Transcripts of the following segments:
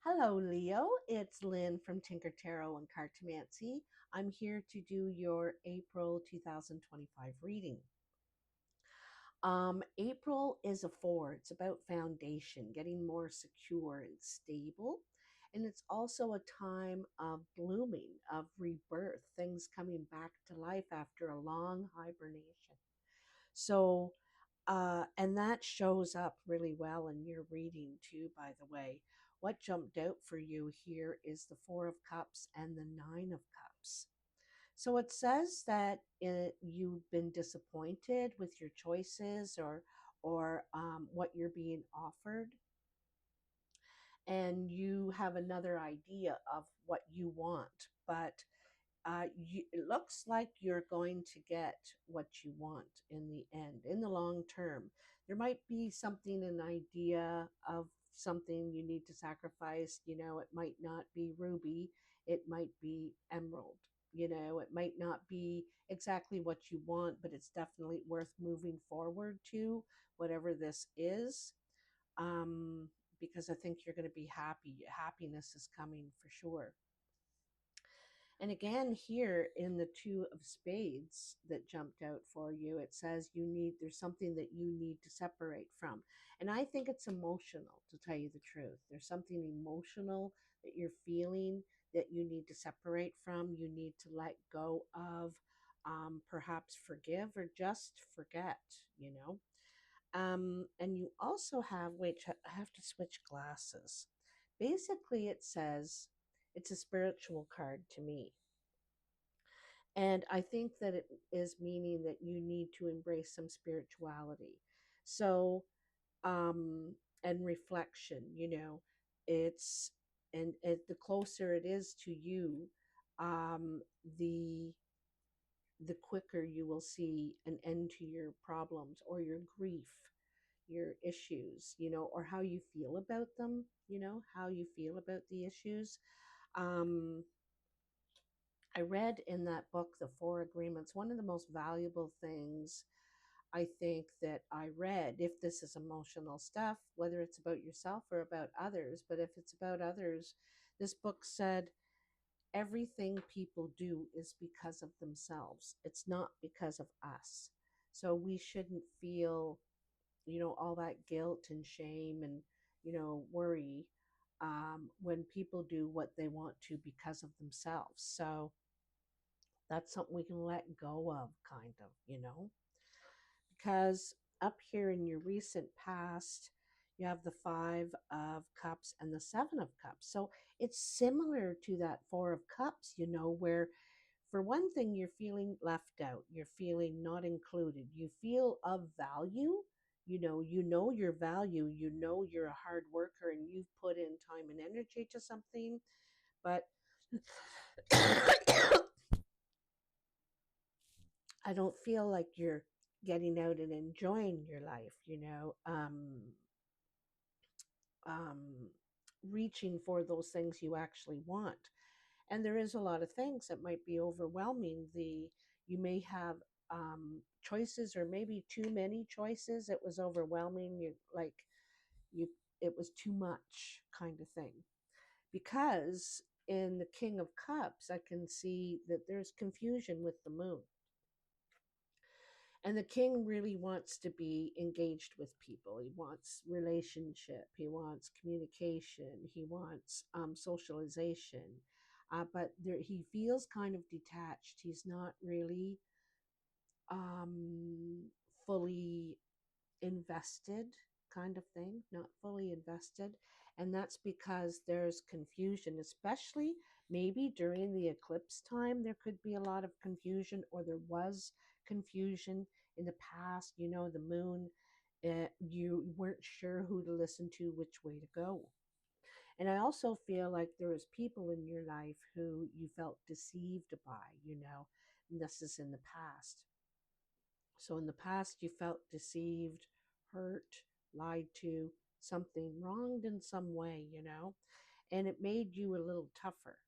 Hello, Leo. It's Lynn from Tinker Tarot and Cartomancy. I'm here to do your April 2025 reading. April is a four. It's about foundation, getting more secure and stable. And it's also a time of blooming, of rebirth, things coming back to life after a long hibernation. So, and that shows up really well in your reading too, by the way. What jumped out for you here is the Four of Cups and the Nine of Cups. So it says that you've been disappointed with your choices or what you're being offered, and you have another idea of what you want, but it looks like you're going to get what you want in the end, in the long term. There might be something, an idea of something you need to sacrifice. It might not be ruby, it might be emerald. It might not be exactly what you want, but it's definitely worth moving forward to, whatever this is. Um, because I think you're going to be happy. Happiness is coming for sure. And again, here in the Two of Spades that jumped out for you, it says there's something that you need to separate from. And I think it's emotional, to tell you the truth. There's something emotional that you're feeling that you need to separate from. You need to let go of, perhaps forgive or just forget, you know. And you also have, wait, I have to switch glasses. Basically, it says it's a spiritual card to me, and I think that it is meaning that you need to embrace some spirituality. So, and reflection, it's, and the closer it is to you, um, the the quicker you will see an end to your problems or your grief, your issues, or how you feel about them, how you feel about the issues. Um, I read in that book, The Four Agreements, one of the most valuable things I think that I read, if this is emotional stuff, whether it's about yourself or about others, but if it's about others, this book said everything people do is because of themselves. It's not because of us. So we shouldn't feel, all that guilt and shame and, worry when people do what they want to because of themselves. So that's something we can let go of, kind of, because up here in your recent past, you have the Five of Cups and the Seven of Cups. So it's similar to that Four of Cups, where for one thing, you're feeling left out, you're feeling not included, you feel of value. You know your value, you're a hard worker and you've put in time and energy to something, but I don't feel like you're getting out and enjoying your life, um, reaching for those things you actually want. And there is a lot of things that might be overwhelming. You may have choices, or maybe too many choices. It was overwhelming. You, it was too much, kind of thing. Because in the King of Cups, I can see that there's confusion with the moon. And the king really wants to be engaged with people. He wants relationship. He wants communication. He wants socialization. But he feels kind of detached. He's not really um, fully invested, kind of thing, not fully invested. And that's because there's confusion, especially maybe during the eclipse time. There could be a lot of confusion, or there was confusion in the past. The moon, you weren't sure who to listen to, which way to go. And I also feel like there was people in your life who you felt deceived by, and this is in the past. So in the past, you felt deceived, hurt, lied to, something wronged in some way, and it made you a little tougher.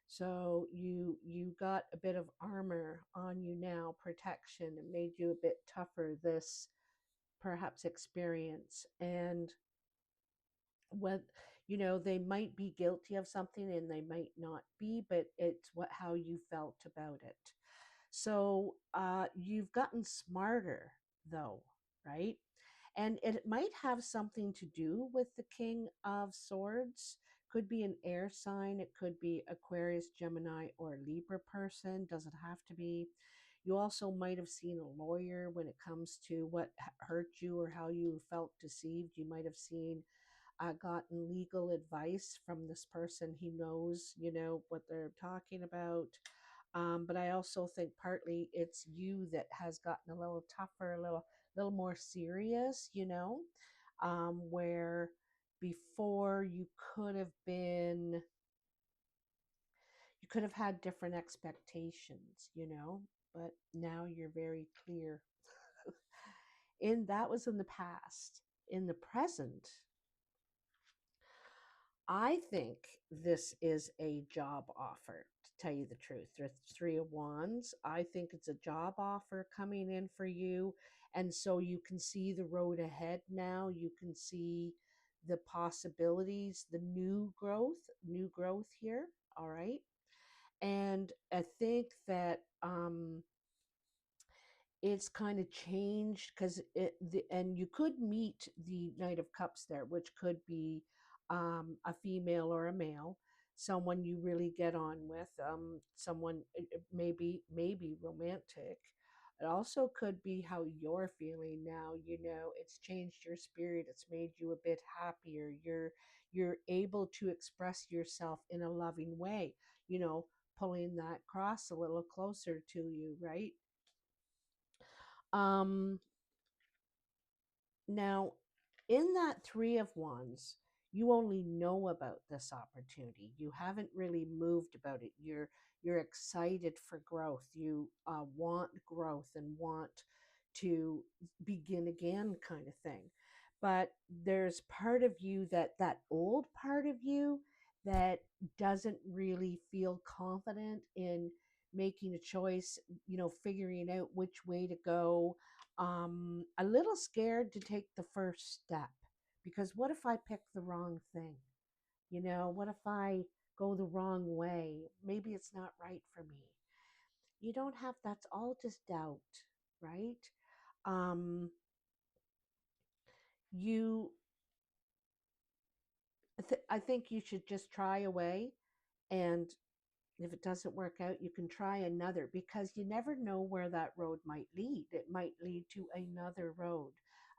So you got a bit of armor on you now, protection. It made you a bit tougher, this perhaps experience. And when They might be guilty of something and they might not be, but it's what how you felt about it. So you've gotten smarter, though, right? And it might have something to do with the King of Swords. Could be an air sign, it could be Aquarius, Gemini, or Libra person, doesn't have to be. You also might have seen a lawyer when it comes to what hurt you or how you felt deceived. You might have seen gotten legal advice from this person. He knows, what they're talking about. But I also think partly it's you that has gotten a little tougher, a little more serious, where before could have been, you could have had different expectations, but now you're very clear. In that was in the past. In the present, I think this is a job offer, to tell you the truth. There's Three of Wands. I think it's a job offer coming in for you. And so you can see the road ahead now. You can see the possibilities, the new growth here. All right. And I think that it's kind of changed because and you could meet the Knight of Cups there, which could be a female or a male, someone you really get on with, someone maybe romantic. It also could be how you're feeling now. It's changed your spirit. It's made you a bit happier. You're able to express yourself in a loving way. Pulling that cross a little closer to you, right? Um, Now, in that Three of Wands, you only know about this opportunity. You haven't really moved about it. You're excited for growth. You want growth and want to begin again, kind of thing. But there's part of you, that old part of you, that doesn't really feel confident in making a choice. Figuring out which way to go, a little scared to take the first step, because what if I pick the wrong thing? What if I go the wrong way? Maybe it's not right for me. You don't have, that's all just doubt, right? Um, you, I think you should just try away, and if it doesn't work out, you can try another, because you never know where that road might lead. It might lead to another road,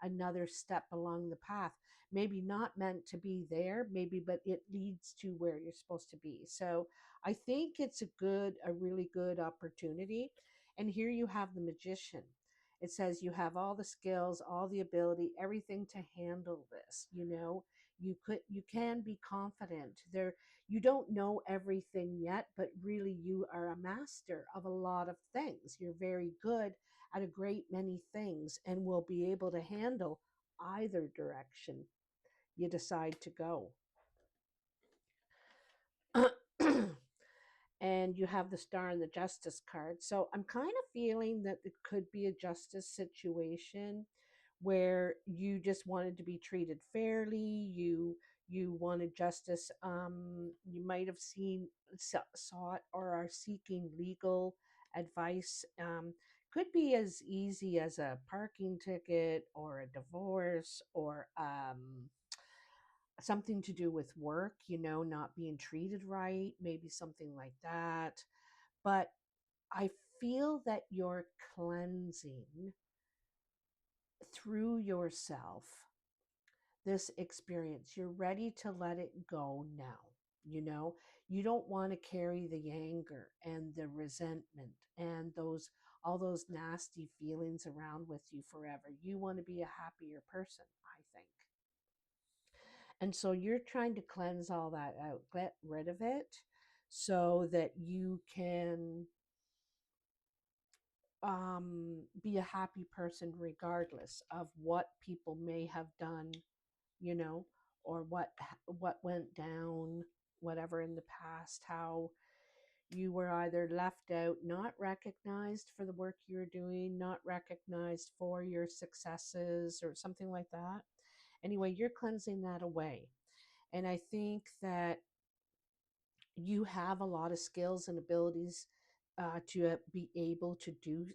another step along the path. Maybe not meant to be there, maybe, but it leads to where you're supposed to be. So I think it's a really good opportunity. And here you have the Magician. It says you have all the skills, all the ability, everything to handle this. You can be confident. You don't know everything yet, but really you are a master of a lot of things. You're very good at a great many things and will be able to handle either direction you decide to go. And you have the Star and the Justice card. So I'm kind of feeling that it could be a justice situation where you just wanted to be treated fairly. You wanted justice. You might have sought or are seeking legal advice. Could be as easy as a parking ticket or a divorce, or something to do with work, not being treated right, maybe something like that. But I feel that you're cleansing through yourself this experience. You're ready to let it go now. You know, you don't want to carry the anger and the resentment and all those nasty feelings around with you forever. You want to be a happier person, I think. And so you're trying to cleanse all that out, get rid of it, so that you can be a happy person regardless of what people may have done, you know, or what went down, whatever in the past, how you were either left out, not recognized for the work you're doing, not recognized for your successes, or something like that. Anyway, you're cleansing that away. And I think that you have a lot of skills and abilities to be able to do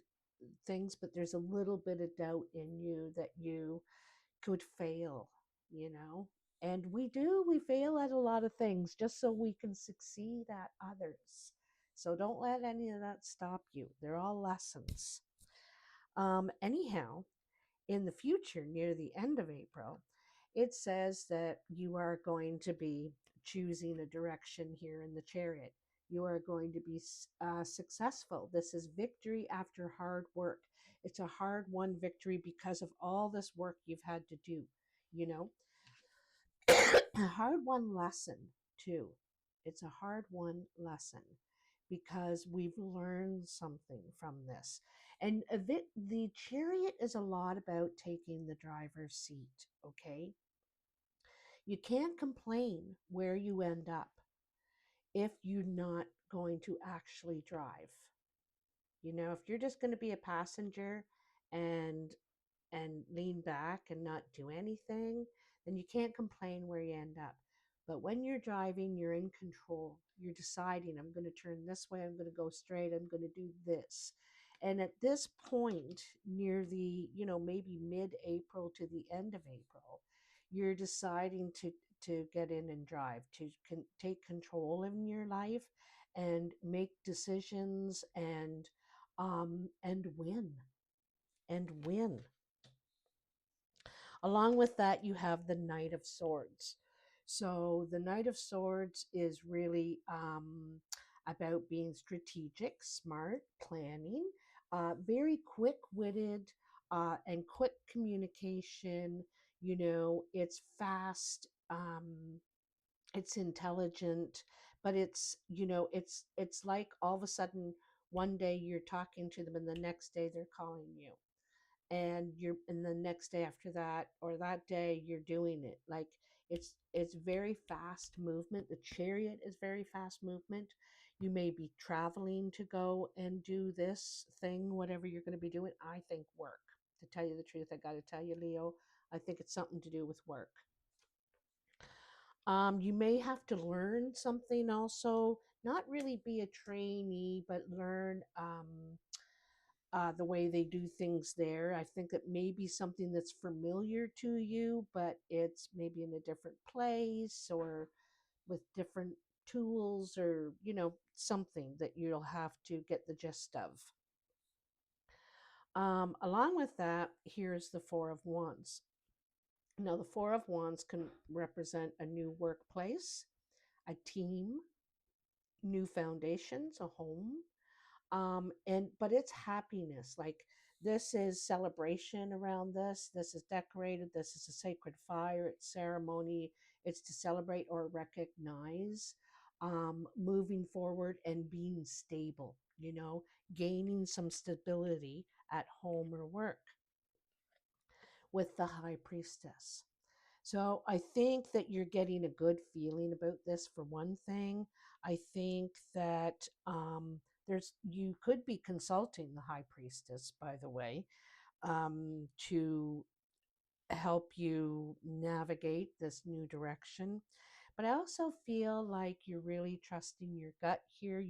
things, but there's a little bit of doubt in you that you could fail, you know? And we fail at a lot of things just so we can succeed at others. So don't let any of that stop you. They're all lessons. Anyhow, in the future, near the end of April, it says that you are going to be choosing a direction here in the chariot. You are going to be successful. This is victory after hard work. It's a hard won victory because of all this work you've had to do, you know? A hard won lesson, too. It's a hard won lesson because we've learned something from this. And the chariot is a lot about taking the driver's seat, okay? You can't complain where you end up if you're not going to actually drive. You know, if you're just going to be a passenger and lean back and not do anything, then you can't complain where you end up. But when you're driving, you're in control. You're deciding, I'm going to turn this way, I'm going to go straight, I'm going to do this. And at this point, near the, maybe mid-April to the end of April, you're deciding to get in and drive, to take control in your life and make decisions and win. Along with that, you have the Knight of Swords. So the Knight of Swords is really about being strategic, smart, planning, very quick-witted, and quick communication. You know, it's fast, it's intelligent, but it's like all of a sudden one day you're talking to them and the next day they're calling you, and the next day after that or that day you're doing it. Like it's very fast movement. The chariot is very fast movement. You may be traveling to go and do this thing, whatever you're going to be doing. I think work. To tell you the truth, I got to tell you, Leo, I think it's something to do with work. You may have to learn something also, not really be a trainee, but learn the way they do things there. I think it may be something that's familiar to you, but it's maybe in a different place or with different tools, or, something that you'll have to get the gist of. Along with that, here's the Four of Wands. Now, the Four of Wands can represent a new workplace, a team, new foundations, a home, and but it's happiness. Like, this is celebration around this is decorated, this is a sacred fire, it's ceremony, it's to celebrate or recognize moving forward and being stable, gaining some stability at home or work with the High Priestess. So I think that you're getting a good feeling about this, for one thing. I think that you could be consulting the High Priestess, by the way, to help you navigate this new direction. But I also feel like you're really trusting your gut here.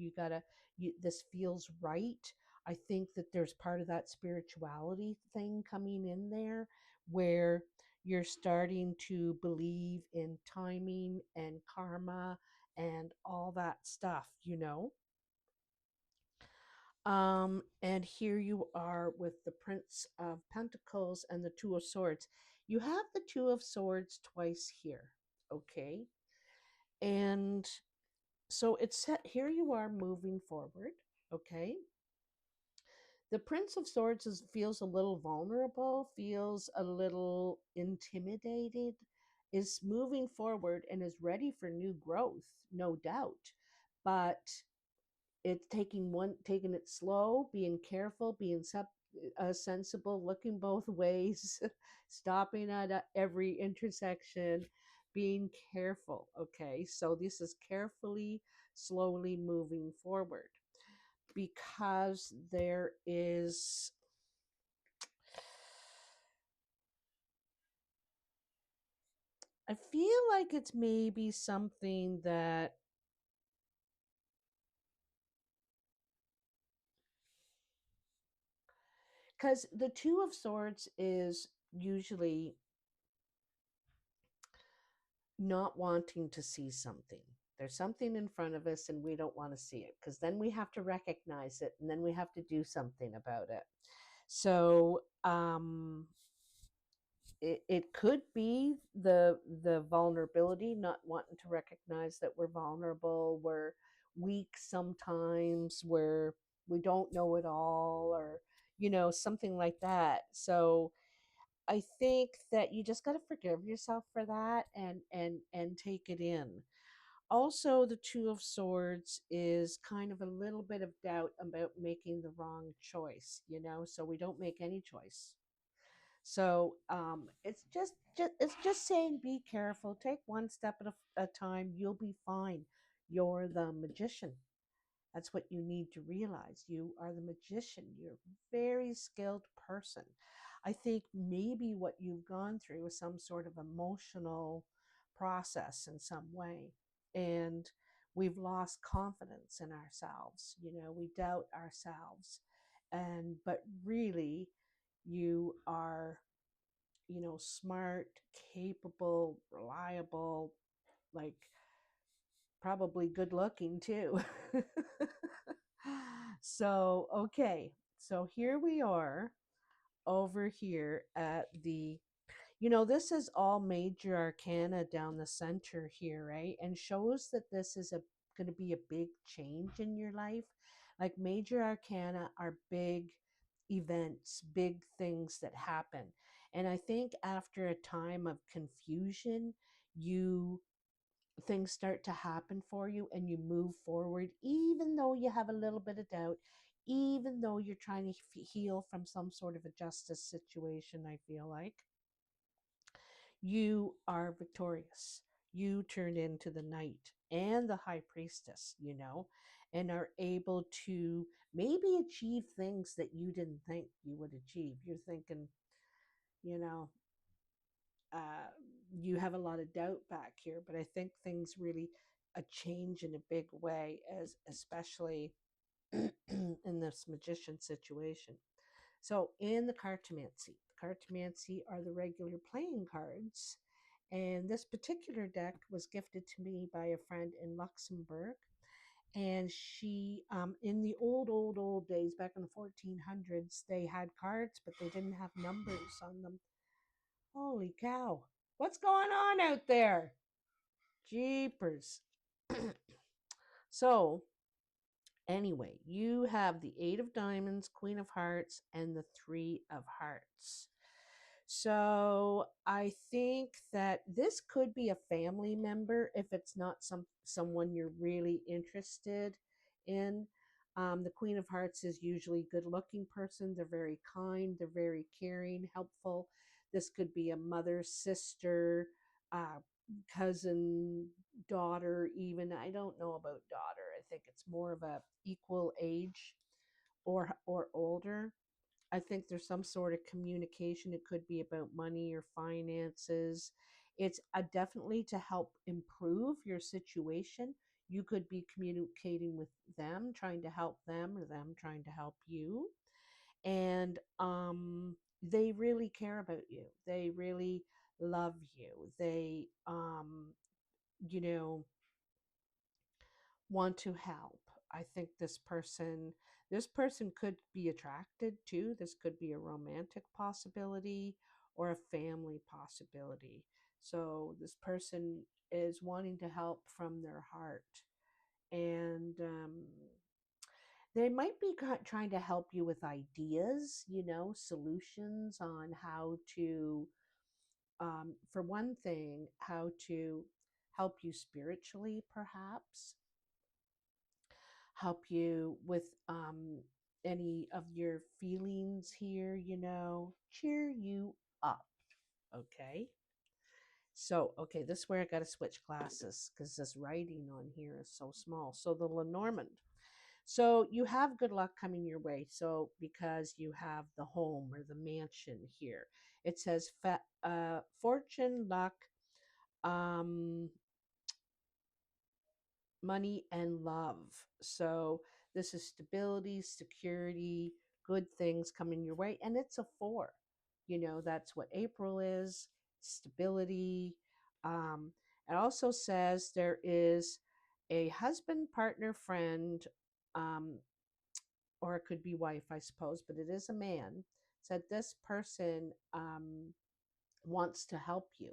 This feels right. I think that there's part of that spirituality thing coming in there, where you're starting to believe in timing and karma and all that stuff. And here you are with the Prince of Pentacles and the Two of Swords. You have the Two of Swords twice here, okay? And so it's set, here you are moving forward, okay? The Prince of Swords feels a little vulnerable, feels a little intimidated, is moving forward and is ready for new growth, no doubt. But it's taking it slow, being careful, being sensible, looking both ways, stopping at every intersection, being careful. Okay, so this is carefully, slowly moving forward, because there is I feel like it's maybe something that, because the Two of Swords is usually not wanting to see something. There's something in front of us and we don't want to see it, because then we have to recognize it and then we have to do something about it. So, it could be the vulnerability, not wanting to recognize that we're vulnerable, we're weak sometimes, we don't know it all, or something like that. So I think that you just got to forgive yourself for that, and take it in. Also, the Two of Swords is kind of a little bit of doubt about making the wrong choice, so we don't make any choice. So it's just saying, be careful, take one step at a time, you'll be fine. You're the magician. That's what you need to realize. You are the magician. You're a very skilled person. I think maybe what you've gone through is some sort of emotional process in some way. And we've lost confidence in ourselves. We doubt ourselves. But really, you are, smart, capable, reliable, like probably good looking too. So, okay. So here we are over here at this is all major arcana down the center here, right? And shows that this is going to be a big change in your life. Like major arcana are big events, big things that happen. And I think after a time of confusion, you things start to happen for you and you move forward, even though you have a little bit of doubt, even though you're trying to heal from some sort of a justice situation. I feel like you are victorious. You turn into the knight and the high priestess, and are able to maybe achieve things that you didn't think you would achieve. You're thinking, you know, uh, you have a lot of doubt back here, but I think things really a change in a big way, as especially in this magician situation. So in the cartomancy are the regular playing cards, and this particular deck was gifted to me by a friend in Luxembourg. And she, in the old days, back in the 1400s, they had cards, but they didn't have numbers on them. Holy cow. What's going on out there? Jeepers. So, anyway, you have the Eight of Diamonds, Queen of Hearts, and the Three of Hearts. So I think that this could be a family member if it's not someone you're really interested in. The Queen of Hearts is usually a good-looking person. They're very kind. They're very caring, helpful. This could be a mother, sister, uh, cousin, daughter. Even I don't know about daughter. I think it's more of a equal age or older. I think there's some sort of communication. It could be about money or finances. It's definitely to help improve your situation. You could be communicating with them, trying to help them, or them trying to help you. And they really care about you. They really love you. They, you know, want to help. I think this person could be attracted to. This could be a romantic possibility or a family possibility. So this person is wanting to help from their heart, and they might be trying to help you with ideas, solutions on how to, for one thing, how to help you spiritually, perhaps help you with any of your feelings here, cheer you up. Okay. So, okay, this is where I got to switch glasses because this writing on here is so small. So, the Lenormand. So, you have good luck coming your way. So, because you have the home or the mansion here, it says fortune, luck, um, money and love. So this is stability, security, good things coming your way. And it's a four. You know, that's what April is, stability. Um, it also says there is a husband, partner, friend, um, or it could be wife, I suppose, but it is a man. Said this person wants to help you.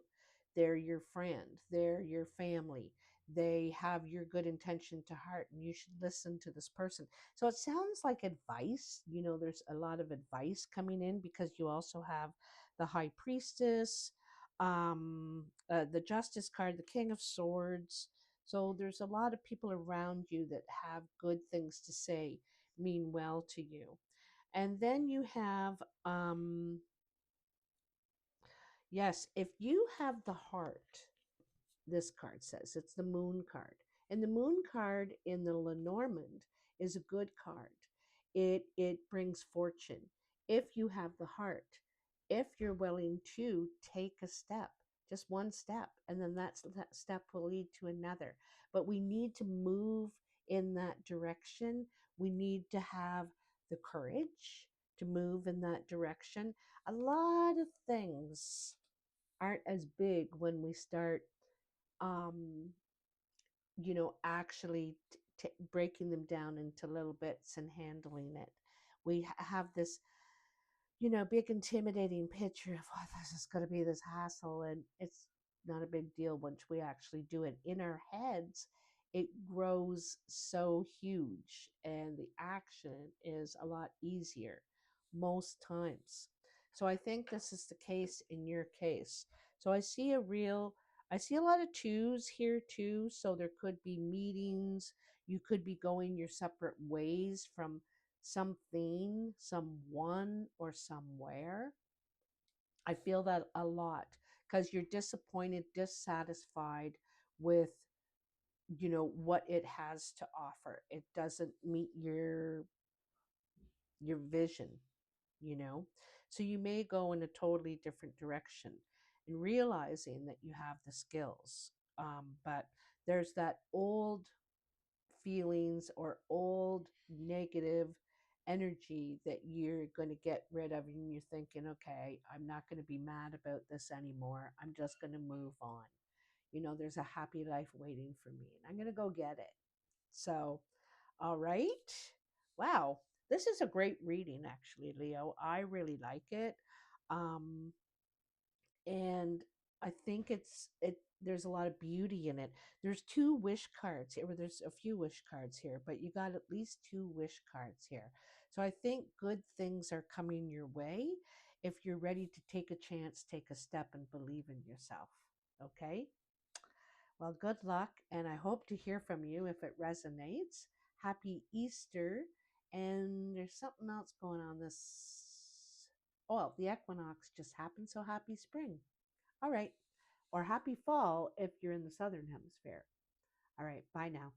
They're your friend, they're your family. They have your good intention to heart, and you should listen to this person. So it sounds like advice. You know, there's a lot of advice coming in because you also have the high priestess, the justice card, the king of swords. So there's a lot of people around you that have good things to say, mean well to you. And then you have yes, if you have the heart, this card says it's the moon card. And the moon card in the Lenormand is a good card. It brings fortune if you have the heart. If you're willing to take a step, just one step, and then that step will lead to another. But we need to move in that direction. We need to have the courage to move in that direction. A lot of things aren't as big when we start um actually breaking them down into little bits and handling it. We have this big intimidating picture of, oh, this is going to be this hassle, and it's not a big deal once we actually do it. In our heads, it grows so huge, and the action is a lot easier most times. So I think this is the case in your case. So I see a lot of twos here too. So there could be meetings. You could be going your separate ways from something, someone, or somewhere. I feel that a lot because you're disappointed, dissatisfied with what it has to offer. It doesn't meet your vision, you know. So you may go in a totally different direction and realizing that you have the skills. But there's that old feelings or old negative energy that you're going to get rid of, and you're thinking, okay, I'm not going to be mad about this anymore, I'm just going to move on. There's a happy life waiting for me, and I'm going to go get it. So all right, wow, this is a great reading, actually, Leo. I really like it. um and I think it there's a lot of beauty in it. There's two wish cards here, or there's a few wish cards here, but you got at least two wish cards here. So I think good things are coming your way if you're ready to take a chance, take a step, and believe in yourself. Okay? Well, good luck, and I hope to hear from you if it resonates. Happy Easter. And there's something else going on this. Oh, the equinox just happened, so happy spring. All right. Or happy fall if you're in the southern hemisphere. All right. Bye now.